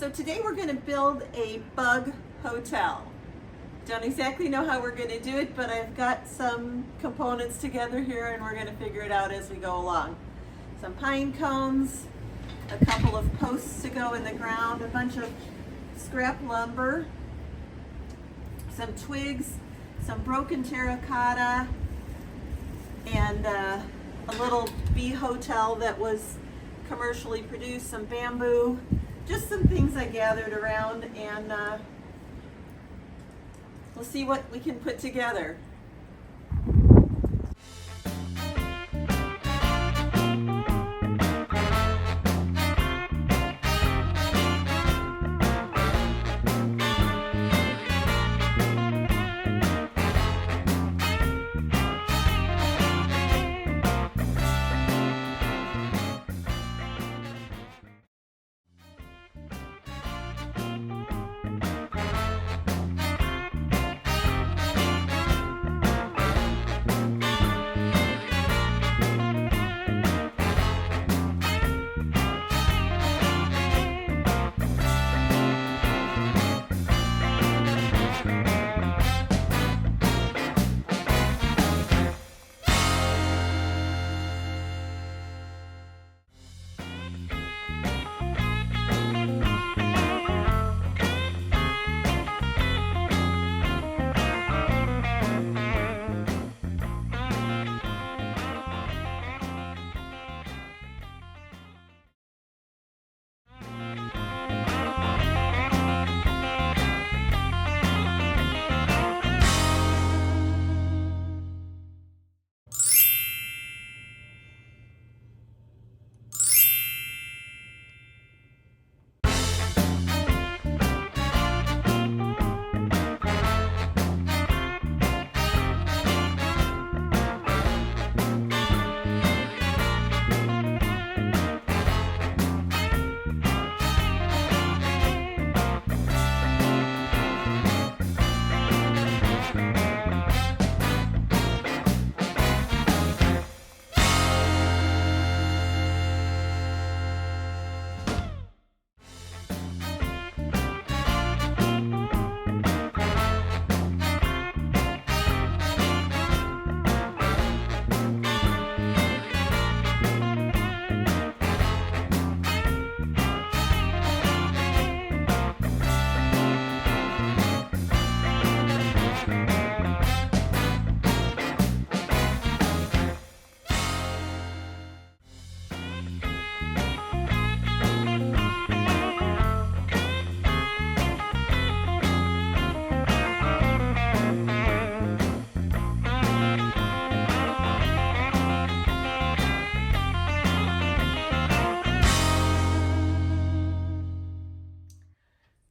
So today we're going to build a bug hotel. Don't exactly know how we're going to do it, but I've got some components together here and we're going to figure it out as we go along. Some pine cones, a couple of posts to go in the ground, a bunch of scrap lumber, some twigs, some broken terracotta, and a little bee hotel that was commercially produced, some bamboo, just some things I gathered around, and we'll see what we can put together.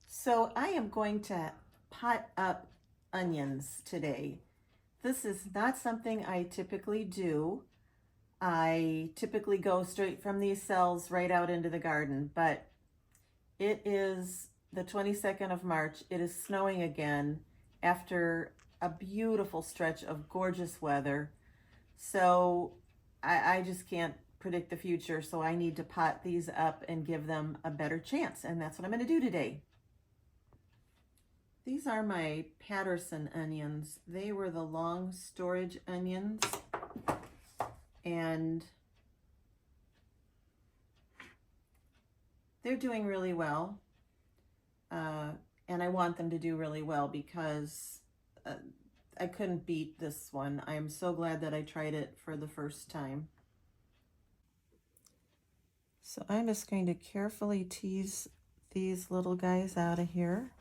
So I am going to pot up onions today. This is not something I typically do. I typically go straight from these cells right out into the garden, but it is the 22nd of March. It is snowing again after a beautiful stretch of gorgeous weather. So I just can't predict the future, so I need to pot these up and give them a better chance, and that's what I'm going to do today. These are my Patterson onions. They were the long storage onions, and they're doing really well. And I want them to do really well because I couldn't beat this one. I am so glad that I tried it for the first time. So I'm just going to carefully tease these little guys out of here.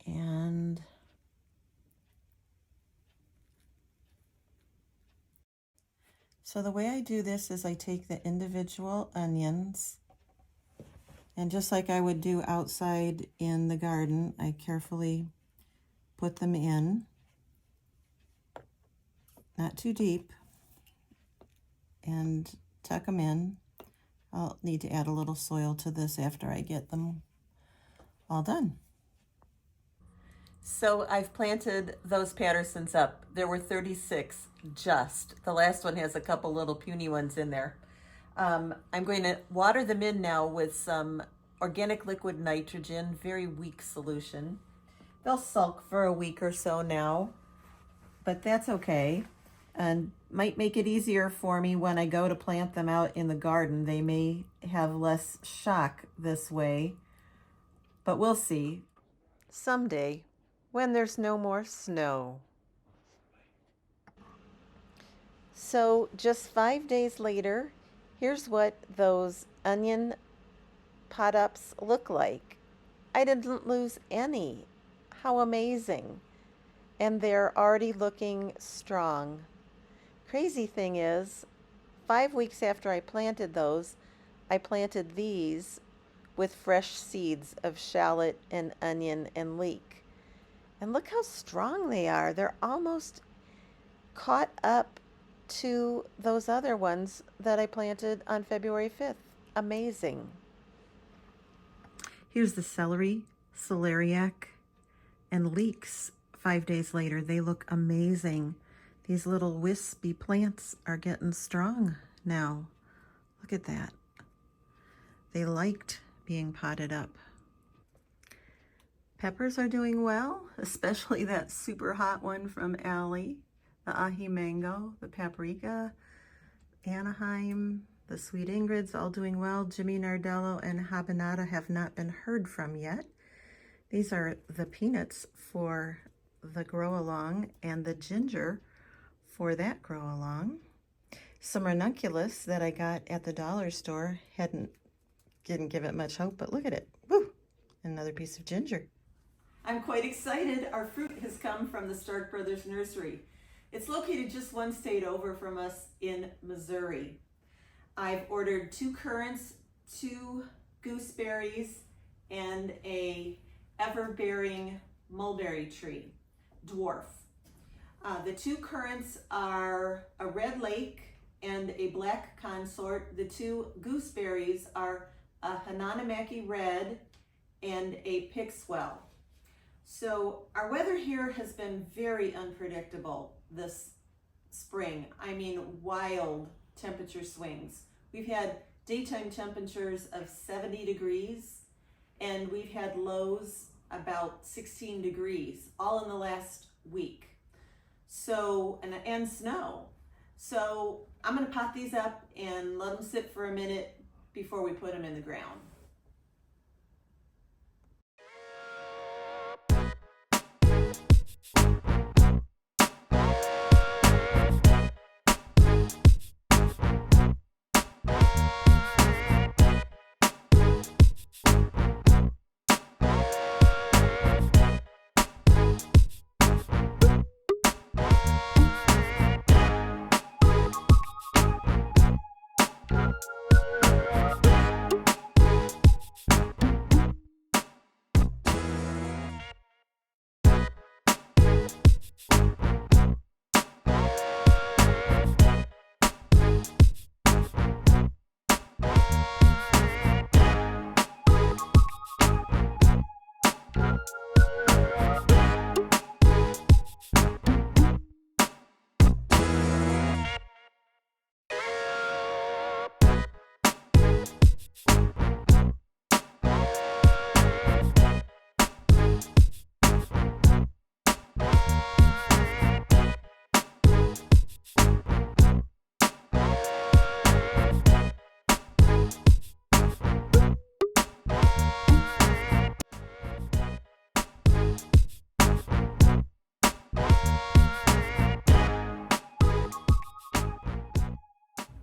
And so the way I do this is I take the individual onions, and just like I would do outside in the garden, I carefully put them in, not too deep, and tuck them in. I'll need to add a little soil to this after I get them all done. So I've planted those Pattersons up. There were 36 just. The last one has a couple little puny ones in there. I'm going to water them in now with some organic liquid nitrogen, very weak solution. They'll sulk for a week or so now, but that's okay. And might make it easier for me when I go to plant them out in the garden. They may have less shock this way, but we'll see. Someday, when there's no more snow. So just 5 days later, here's what those onion pot-ups look like. I didn't lose any. How amazing. And they're already looking strong. Crazy thing is, 5 weeks after I planted those, I planted these with fresh seeds of shallot and onion and leek. And look how strong they are. They're almost caught up to those other ones that I planted on February 5th. Amazing. Here's the celery, celeriac, and leeks 5 days later. They look amazing. These little wispy plants are getting strong now. Look at that. They liked being potted up. Peppers are doing well, especially that super hot one from Allie. The ahi mango, the paprika, Anaheim, the sweet Ingrid's all doing well. Jimmy Nardello and Habanada have not been heard from yet. These are the peanuts for the grow along and the ginger for that grow along. Some ranunculus that I got at the dollar store didn't give it much hope, but look at it. Woo! Another piece of ginger. I'm quite excited. Our fruit has come from the Stark Brothers Nursery. It's located just one state over from us in Missouri. I've ordered 2 currants, 2 gooseberries, and a ever-bearing mulberry tree, dwarf. The 2 currants are a red lake and a black consort. The 2 gooseberries are a Hananamaki red and a Pixwell. So our weather here has been very unpredictable this spring. I mean, wild temperature swings. We've had daytime temperatures of 70 degrees and we've had lows about 16 degrees all in the last week. So, and snow. So I'm gonna pot these up and let them sit for a minute before we put them in the ground.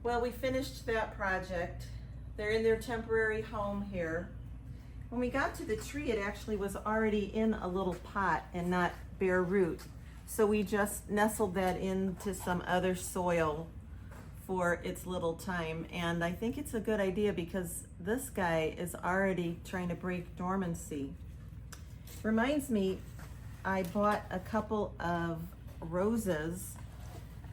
Well, we finished that project. They're in their temporary home here. When we got to the tree, it actually was already in a little pot and not bare root. So we just nestled that into some other soil for its little time. And I think it's a good idea because this guy is already trying to break dormancy. Reminds me, I bought a couple of roses,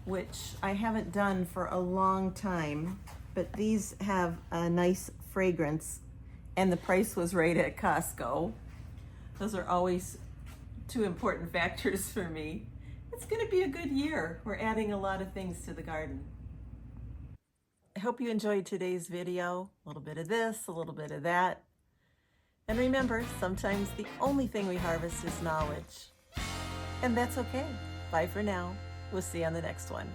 which I haven't done for a long time, but these have a nice fragrance and the price was right at Costco. Those are always 2 important factors for me. It's gonna be a good year. We're adding a lot of things to the garden. I hope you enjoyed today's video. A little bit of this, a little bit of that. And remember, sometimes the only thing we harvest is knowledge. And that's okay. Bye for now. We'll see you on the next one.